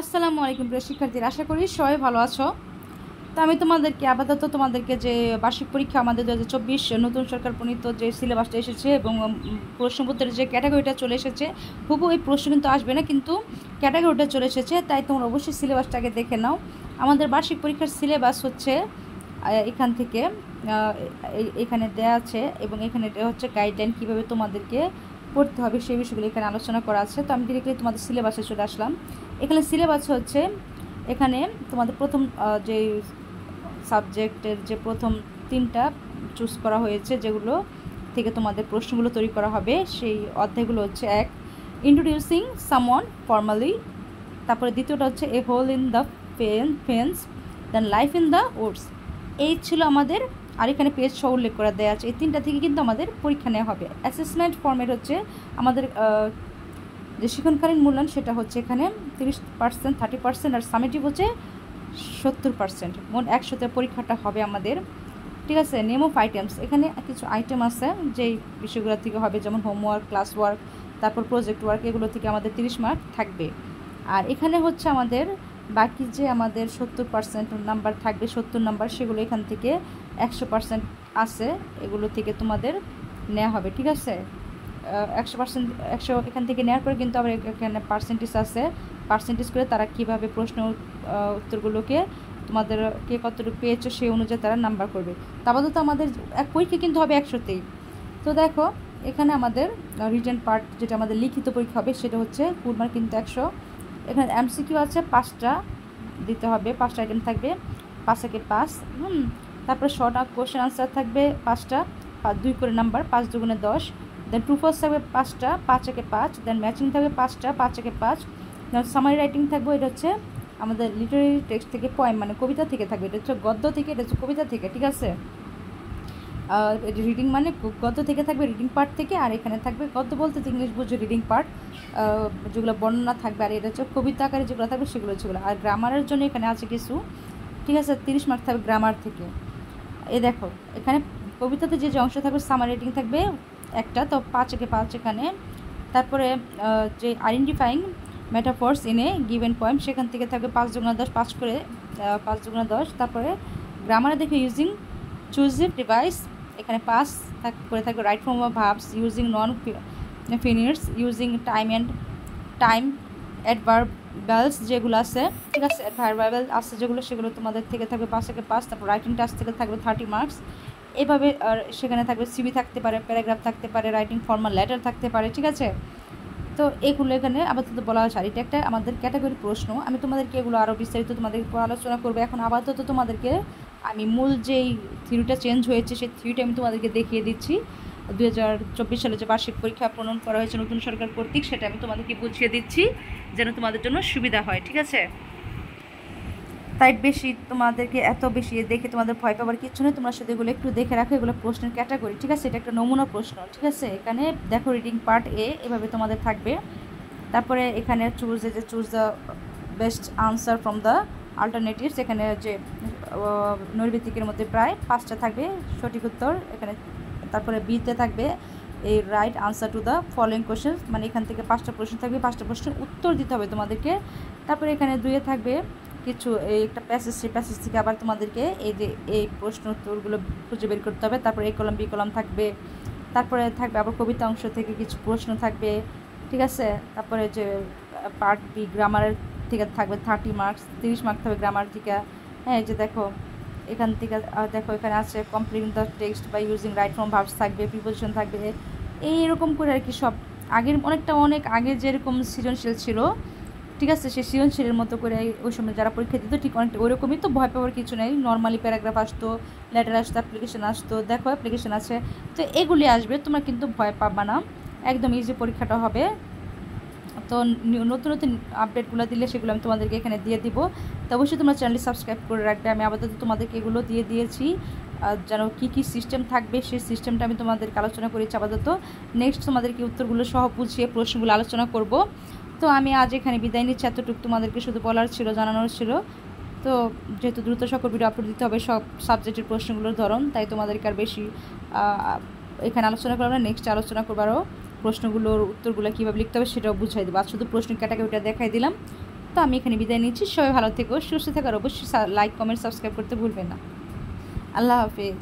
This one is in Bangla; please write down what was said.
আসসালামু আলাইকুম প্রিয় শিক্ষার্থীরা, আশা করি সবাই ভালো আছো। তো আমি তোমাদেরকে আপাতত যে বার্ষিক পরীক্ষা আমাদের 2024 নতুন সরকার প্রণীত যে সিলেবাসটা এসেছে এবং প্রশ্নপত্রের যে ক্যাটাগরিটা চলে এসেছে, হুবহু এই প্রশ্ন কিন্তু আসবে না, কিন্তু ক্যাটাগরিটা চলে এসেছে, তাই তোমরা অবশ্যই সিলেবাসটাকে দেখে নাও। আমাদের বার্ষিক পরীক্ষার সিলেবাস হচ্ছে এখান থেকে এখানে দেওয়া আছে এবং এখানে দেওয়া হচ্ছে গাইডলাইন কীভাবে তোমাদেরকে পড়তে হবে সেই বিষয়গুলো এখানে আলোচনা করা আছে। তো আমি ডিরেক্টলি তোমাদের সিলেবাসে চলে আসলাম। এখানে সিলেবাস হচ্ছে, এখানে তোমাদের প্রথম যে সাবজেক্টের যে প্রথম 3টা চুজ করা হয়েছে, যেগুলো থেকে তোমাদের প্রশ্নগুলো তৈরি করা হবে, সেই অধ্যায়গুলো হচ্ছে 1 ইন্ট্রোডিউসিং সামওয়ান ফর্মালি, তারপরে দ্বিতীয়টা হচ্ছে a hole in the fence, then life in the woods. এই ছিল আমাদের, আর এখানে পেজ সহ উল্লেখ করা দেওয়া আছে। এই 3টা থেকে কিন্তু আমাদের পরীক্ষা নেওয়া হবে। অ্যাসেসমেন্ট ফর্মেট হচ্ছে আমাদের যে শিক্ষণকালীন মূল্যায়ন, সেটা হচ্ছে এখানে 30%, 30% আর সামেটিভ হচ্ছে 70%। মোট 100তে পরীক্ষাটা হবে আমাদের, ঠিক আছে। নেম অফ আইটেমস, এখানে কিছু আইটেম আছে যেই বিষয়গুলো থেকে হবে, যেমন হোমওয়ার্ক, ক্লাস ওয়ার্ক, তারপর প্রজেক্ট ওয়ার্ক, এগুলো থেকে আমাদের 30 মার্ক থাকবে। আর এখানে হচ্ছে আমাদের বাকি যে আমাদের 70% নাম্বার থাকবে, 70 নাম্বার, সেগুলো এখান থেকে 100% আছে, এগুলো থেকে তোমাদের নেওয়া হবে, ঠিক আছে। 100% 100 এখান থেকে নেওয়ার পরে কিন্তু আবার এখানে পার্সেন্টেজ আছে, পার্সেন্টেজ করে তারা কীভাবে প্রশ্ন উত্তরগুলোকে তোমাদেরকে কতটুকু পেয়েছো সেই অনুযায়ী তারা নাম্বার করবে। আপাতত আমাদের এক পরীক্ষা কিন্তু হবে 100তেই। তো দেখো এখানে আমাদের রিটেন পার্ট, যেটা আমাদের লিখিত পরীক্ষা হবে, সেটা হচ্ছে ফুল মার্ক কিন্তু 100। এখানে এমসিকিউ আছে 5টা দিতে হবে, 5টা আইটেম থাকবে, 5 থেকে 5। তারপরে শর্ট কোশ্চেন আনসার থাকবে 5টা, 2 করে নাম্বার, 5 দুগুণে 10। দেন ট্রু ফলস থাকবে 5টা, 5 থেকে 5। দেন ম্যাচিং থাকবে 5টা, 5 থেকে 5। দেন সামারি রাইটিং থাকবে, এটা হচ্ছে আমাদের লিটারেরি টেক্সট থেকে, পয়েম মানে কবিতা থেকে থাকবে, এটা হচ্ছে গদ্য থেকে, এটা হচ্ছে কবিতা থেকে, ঠিক আছে। রিডিং মানে গদ্য থেকে থাকবে, রিডিং পার্ট থেকে। আর এখানে থাকবে গদ্য বলতে ইংলিশ বুঝো রিডিং পার্ট, যেগুলো বর্ণনা থাকবে। আর এটা হচ্ছে কবিতা আকারে যেগুলো থাকবে সেগুলো। আর গ্রামারের জন্য এখানে আছে কিছু, ঠিক আছে, 30 মার্ক থাকবে গ্রামার থেকে। এই দেখো এখানে কবিতাতে যে অংশ থাকবে সামারি রাইটিং থাকবে একটা, তো 5 থেকে 5 এখানে। তারপরে যে identifying metaphors in a given poem, সেখান থেকে থাকবে 5 দুগুণে 10, 5 করে 5 দুগুণে 10। তারপরে গ্রামারে দেখে ইউজিং চুজিভ ডিভাইস, এখানে 5 করে থাকবে right form of verbs using non finites, using time adverbials যেগুলো আছে, ঠিক আছে, অ্যাডভার্বাল আছে যেগুলো, সেগুলো তোমাদের থেকে থাকবে 5 থেকে 5। তারপর রাইটিং টাস্ক থেকে থাকবে 30 মার্কস। এভাবে আর সেখানে থাকবে সিভি থাকতে পারে, প্যারাগ্রাফ থাকতে পারে, রাইটিং ফর্মাল লেটার থাকতে পারে, ঠিক আছে। তো এগুলো এখানে আপাতত বলা হয়েছে। আর এটা একটা আমাদের ক্যাটাগরি প্রশ্ন, আমি তোমাদেরকে এগুলো আরও বিস্তারিত তোমাদেরকে আলোচনা করবো। এখন আপাতত তোমাদেরকে আমি মূল যেই থিওরিটা চেঞ্জ হয়েছে সেই থিওরিটা আমি তোমাদেরকে দেখিয়ে দিচ্ছি। 2024 সালে যে বার্ষিক পরীক্ষা প্রণয়ন করা হয়েছে নতুন সরকার কর্তৃক, সেটা আমি তোমাদেরকে বুঝিয়ে দিচ্ছি যেন তোমাদের জন্য সুবিধা হয়, ঠিক আছে। তাই বেশি তোমাদেরকে এত বেশি দেখে তোমাদের ভয় পাবার কিছু নেই, তোমরা শুধু এগুলো একটু দেখে রাখো, এগুলো প্রশ্নের ক্যাটাগরি, ঠিক আছে। এটা একটা নমুনা প্রশ্ন, ঠিক আছে। এখানে দেখো রিডিং পার্ট এ এভাবে তোমাদের থাকবে। তারপরে এখানে choose the best answer from the alternatives, এখানে যে নৈর্ব্যক্তিকের মধ্যে প্রায় 5টা থাকবে সঠিক উত্তর এখানে। তারপরে বিতে থাকবে এই right answer to the following question, মানে এখান থেকে 5টা প্রশ্ন থাকবে, 5টা প্রশ্নের উত্তর দিতে হবে তোমাদেরকে। তারপরে এখানে 2-এ থাকবে কিছু এই একটা প্যাসেজ, সেই প্যাসেজ থেকে আবার তোমাদেরকে এই যে এই প্রশ্ন উত্তরগুলো খুঁজে বের করতে হবে। তারপরে এই কলাম বি কলাম থাকবে। তারপরে থাকবে আবার কবিতা অংশ থেকে কিছু প্রশ্ন থাকবে, ঠিক আছে। তারপরে যে পার্ট বি গ্রামারের থেকে থাকবে 30 মার্কস, 30 মার্ক থাকবে গ্রামার থেকে। হ্যাঁ, এই যে দেখো এখান থেকে দেখো এখানে আছে completing the text by using right form verbs থাকবে, প্রিপোজিশন থাকবে, এইরকম করে আর কি। সব আগের অনেক আগে যেরকম সৃজনশীল ছিল, ঠিক আছে, সেই সৃজনশীলের মতো করে ওই সময় যারা পরীক্ষা দিত ঠিক অনেকটা ওইরকমই। তো ভয় পাওয়ার কিছু নেই, নর্মালি প্যারাগ্রাফ আসতো, লেটার আসতো, অ্যাপ্লিকেশন আসতো, দেখো অ্যাপ্লিকেশন আছে, তো এগুলি আসবে, তোমরা কিন্তু ভয় পাবা না, একদম ইজি পরীক্ষাটা হবে। তো নতুন নতুন আপডেটগুলো দিলে সেগুলো আমি তোমাদেরকে এখানে দিয়ে দিব। তো অবশ্যই তোমরা চ্যানেলটি সাবস্ক্রাইব করে রাখবে। আমি আপাতত তোমাদেরকে এগুলো দিয়ে দিয়েছি, যেন কী সিস্টেম থাকবে সেই সিস্টেমটা আমি তোমাদেরকে আলোচনা করেছি আপাতত। নেক্সট তোমাদেরকে উত্তরগুলো সহ বুঝিয়ে প্রশ্নগুলো আলোচনা করব। তো আমি আজ এখানে বিদায় নিচ্ছি, এতটুকু তোমাদেরকে শুধু বলার ছিল, জানানোর ছিল। তো যেহেতু দ্রুত সকল ভিডিও আপলোড দিতে হবে সব সাবজেক্টের প্রশ্নগুলোর ধরন, তাই তোমাদেরকে আর বেশি এখানে আলোচনা করবো না। নেক্সট আলোচনা করবো আরও প্রশ্নগুলোর উত্তরগুলো কীভাবে লিখতে হবে সেটাও বুঝাই দেবো। আর শুধু প্রশ্ন ক্যাটাগরিটা দেখাই দিলাম। তো আমি এখানে বিদায় নিচ্ছি। সবাই ভালো থেকো, সুস্থ থেকো, আর অবশ্যই লাইক কমেন্ট সাবস্ক্রাইব করতে ভুলবেন না। আল্লাহ হাফেজ।